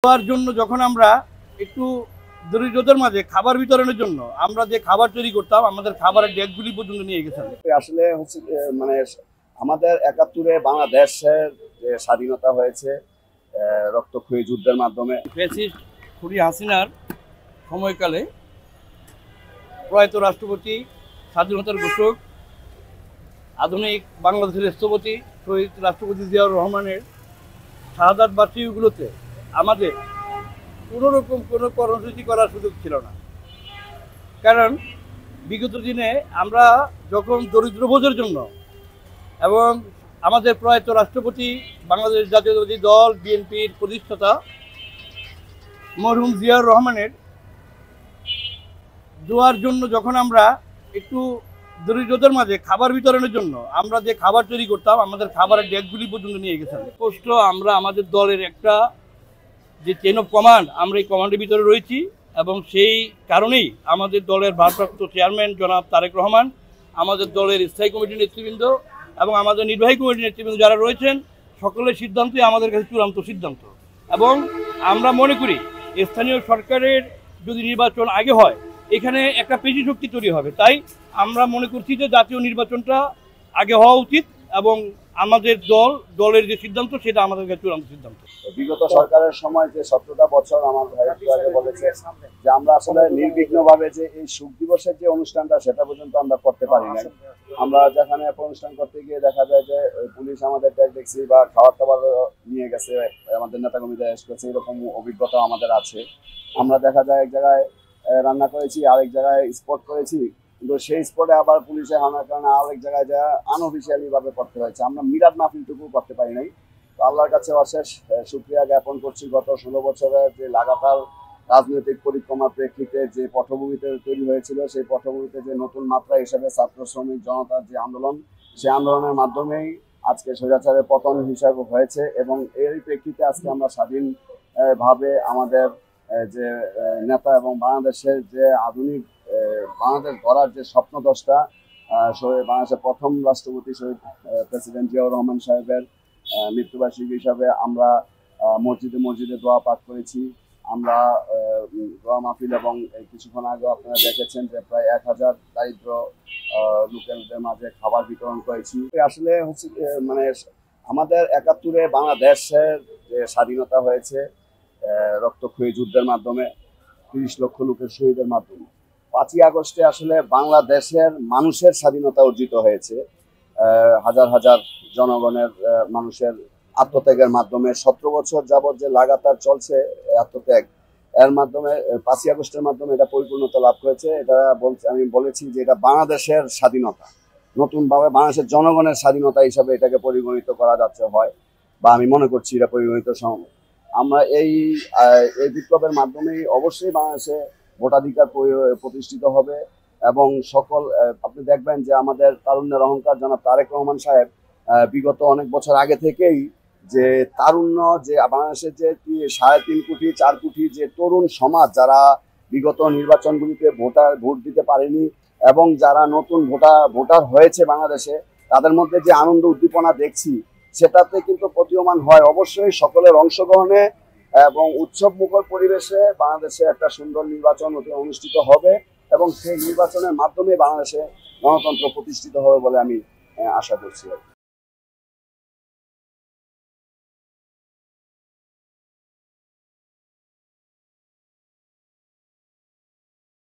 খাওয়ার জন্য যখন আমরা একটু দরিদ্রদের মাঝে খাবার বিতরণের জন্য আমরা যে খাবার তৈরি করতাম আমাদের খাবারের ডেকগুলি পর্যন্ত নিয়ে গেছেন। আসলে হচ্ছে মানে আমাদের ৭১-এ বাংলাদেশের যে স্বাধীনতা হয়েছে রক্তক্ষয়ী যুদ্ধের মাধ্যমে। ফ্যাসিস্ট খুনি হাসিনার সময়কালে প্রয়াত রাষ্ট্রপতি, স্বাধীনতার ঘোষক, আধুনিক বাংলাদেশের স্থপতি শহীদ রাষ্ট্রপতি জিয়াউর রহমানের শাহাদাত বার্ষিকীগুলোতে আমাদের কোনোরকম কোনো কর্মসূচি করার সুযোগ ছিল না। কারণ বিগত দিনে আমরা যখন দরিদ্র ভোজের জন্য এবং আমাদের প্রয়াত রাষ্ট্রপতি, বাংলাদেশ জাতীয়তাবাদী দল বিএনপির প্রতিষ্ঠাতা মরহুম জিয়াউর রহমানের দোয়ার জন্য যখন আমরা একটু দরিদ্রদের মাঝে খাবার বিতরণের জন্য আমরা যে খাবার তৈরি করতাম আমাদের খাবারের ডেকগুলি পর্যন্ত নিয়ে গেছেন। স্পষ্ট আমরা আমাদের দলের একটা যে চেন অফ কমান্ড, আমরা এই কমান্ডের ভিতরে রয়েছি এবং সেই কারণেই আমাদের দলের ভারপ্রাপ্ত চেয়ারম্যান জনাব তারেক রহমান, আমাদের দলের স্থায়ী কমিটির নেতৃবৃন্দ এবং আমাদের নির্বাহী কমিটির নেতৃবৃন্দ যারা রয়েছেন, সকলের সিদ্ধান্তই আমাদের কাছে চূড়ান্ত সিদ্ধান্ত। এবং আমরা মনে করি স্থানীয় সরকারের যদি নির্বাচন আগে হয় এখানে একটা পেশি শক্তি তৈরি হবে। তাই আমরা মনে করছি যে জাতীয় নির্বাচনটা আগে হওয়া উচিত এবং আমাদের দলের যে সিদ্ধান্ত সেটা আমাদের কাছে চূড়ান্ত সিদ্ধান্ত। বিগত সরকারের সময় যে ১৭টা বছর আমার ভাই আগে বলেছে যে আমরা আসলে নির্বিঘ্নভাবে যে এই শোক দিবসের যে অনুষ্ঠানটা সেটা পর্যন্ত আমরা করতে পারি না। আমরা যেখানে অনুষ্ঠান করতে গিয়ে দেখা যায় যে পুলিশ আমাদের দেখছি বা খাবার টাবার নিয়ে গেছে, আমাদের নেতাকর্মীদের এসেছে, এরকম অভিজ্ঞতা আমাদের আছে। আমরা দেখা যায় এক জায়গায় রান্না করেছি, আরেক জায়গায় স্পট করেছি, কিন্তু সেই স্পটে আবার পুলিশে হামলার কারণে আরেক জায়গায় যা আনঅফিসিয়ালি ভাবে করতে হয়েছে। আমরা মিলাদ মাহফিলটুকু করতে পারি নাই। তো আল্লাহর কাছে অশেষ শুকরিয়া জ্ঞাপন করছি। গত ১৬ বছরের যে লাগাতার রাজনৈতিক পরিক্রমার প্রেক্ষিতে যে পটভূমিতে তৈরি হয়েছিল, সেই পটভূমিতে যে নতুন মাত্রা হিসেবে ছাত্র শ্রমিক জনতার যে আন্দোলন, সেই আন্দোলনের মাধ্যমেই আজকে স্বৈরাচারের পতন হিসাবে হয়েছে এবং এর প্রেক্ষিতে আজকে আমরা স্বাধীন ভাবে আমাদের যে নেতা এবং বাংলাদেশের যে আধুনিক বাংলাদেশ গড়ার যে স্বপ্নদশটা, বাংলাদেশের প্রথম রাষ্ট্রপতি শহীদ প্রেসিডেন্ট জিয়াউর রহমান সাহেবের মৃত্যুবার্ষিকী হিসাবে আমরা মসজিদে মসজিদে দোয়া পাঠ করেছি। আমরা দোয়া মাহফিল এবং কিছুক্ষণ আগে আপনারা দেখেছেন যে প্রায় ১,০০০ দারিদ্র লোকেদের মাঝে খাবার বিতরণ করেছি। আসলে হচ্ছে মানে আমাদের ৭১-এ বাংলাদেশের যে স্বাধীনতা হয়েছে রক্তক্ষয়ী যুদ্ধের মাধ্যমে, ৩০ লক্ষ লোকের শহীদের মাধ্যমে, ৫ই আগস্টে আসলে বাংলাদেশের মানুষের স্বাধীনতা অর্জিত হয়েছে। হাজার হাজার জনগণের মানুষের আত্মত্যাগের মাধ্যমে ১৭ বছর যাবৎ যে লাগাতার চলছে আত্মত্যাগ, এর মাধ্যমে ৫ই আগস্টের মাধ্যমে এটা পরিপূর্ণতা লাভ করেছে। এটা আমি বলেছি যে এটা বাংলাদেশের স্বাধীনতা, নতুনভাবে বাংলাদেশের জনগণের স্বাধীনতা হিসাবে এটাকে পরিগণিত করা যাচ্ছে হয়, বা আমি মনে করছি এটা পরিগণিত। আমরা এই বিপ্লবের মাধ্যমেই অবশ্যই বাংলাদেশে ভোটাধিকার প্রতিষ্ঠিত হবে এবং সকল আপনি দেখবেন যে আমাদের তারুণ্যের অহংকার জনাব তারেক রহমান সাহেব বিগত অনেক বছর আগে থেকেই যে তারুণ্য, যে বাংলাদেশের যে ৩.৫ কোটি ৪ কোটি যে তরুণ সমাজ যারা বিগত নির্বাচনগুলিতে ভোট দিতে পারেনি এবং যারা নতুন ভোটার হয়েছে বাংলাদেশে, তাদের মধ্যে যে আনন্দ উদ্দীপনা দেখছি সেটাতে কিন্তু প্রতীয়মান হয়। অবশ্যই সকলের অংশগ্রহণে এবং উৎসব মুখর পরিবেশে বাংলাদেশে একটা সুন্দর নির্বাচন অনুষ্ঠিত হবে এবং সেই নির্বাচনের মাধ্যমে বাংলাদেশে গণতন্ত্র প্রতিষ্ঠিত হবে বলে আমি আশা করছি।